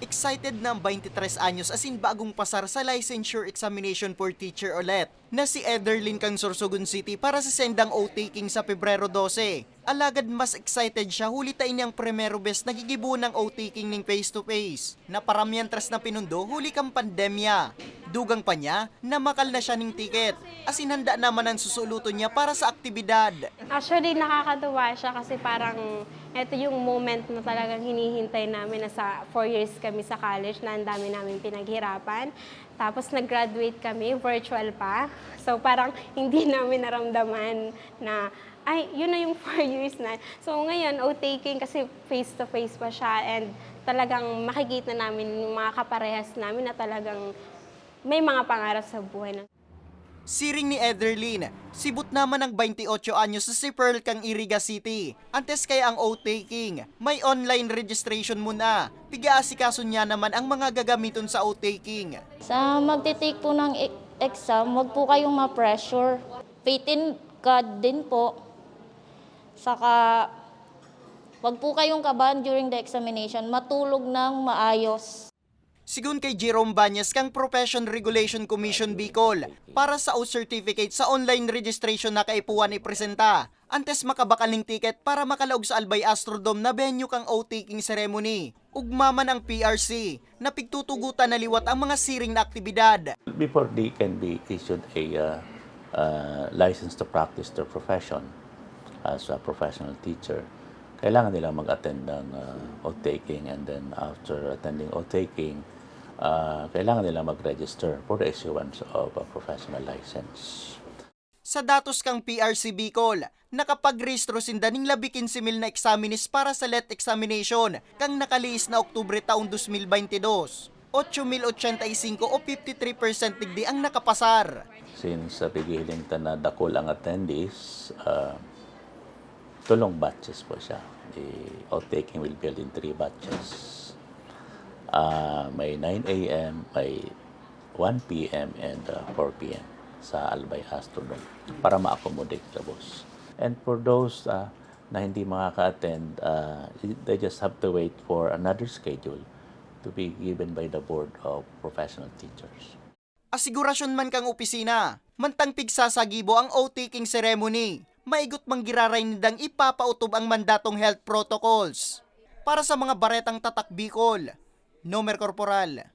Excited na ang 23 anyos asin bagong pasar sa licensure examination for teacher ulit na si Ederlyn kang Sorsogon City para sa sendang O-taking sa Pebrero 12. Alagad mas excited siya hulitain niyang primero best nagigibo ng O-taking ning face-to-face. Naparamihan tras na pinundo huli kang pandemya. Dugang pa niya na makal na siya ning tiket. Asin handa naman ang susuluto niya para sa aktibidad. Actually, nakakatuwa siya kasi parang ito yung moment na talagang hinihintay namin. Nasa 4 years kami sa college na ang dami namin pinaghirapan. Tapos nag-graduate kami, virtual pa. So parang hindi namin naramdaman na, ay, yun na yung 4 years na. So ngayon, O-taking kasi face-to-face pa siya and talagang makikita namin yung mga kaparehas namin na talagang may mga pangarap sa buhay. Siring ni Ederlyn, sibut naman ng 28 anyos sa si Pearl kang Iriga City. Antes kaya ang O-taking, may online registration muna. Pigaasikaso niya naman ang mga gagamiton sa O-taking. Sa magtitake po ng exam, wag po kayong ma-pressure. Faith in God din po. Saka, wag po kayong kabahan during the examination. Matulog ng maayos. Sigun kay Jerome Banyas kang Profession Regulation Commission Bicol, para sa O-certificate sa online registration na kaipuan ipresenta. Antes makabakal ng ticket para makalaog sa Albay Astrodome na venue kang O-taking ceremony. Ugmaman ang PRC na pigtutugutan na liwat ang mga siring na aktibidad. Before they can be issued a license to practice their profession as a professional teacher, kailangan nila mag-attend ng O-taking, and then after attending O-taking, kailangan nila mag-register for the issuance of a professional license. Sa datos kang PRC Bicol, nakapag-rehistro sinda ning 15,000 na examinees para sa LET examination kang nakaliis na Oktubre taong 2022. 8,085 o 53% digdi ang nakapasar. Since pigiling na dakol ang attendees, tulong batches po siya. The O-taking will be held in 3 batches. May 9 a.m., may 1 p.m. and 4 p.m. sa Albay Astrodome para ma-accommodate the boss. And for those na hindi makaka-attend, they just have to wait for another schedule to be given by the Board of Professional Teachers. Asigurasyon man kang opisina, mantang pigsasagibo ang O-taking ceremony. Maigot manggiraray nidang ipapautob ang mandatong health protocols. Para sa mga baretang tatak Bicol, Nomer Corporal.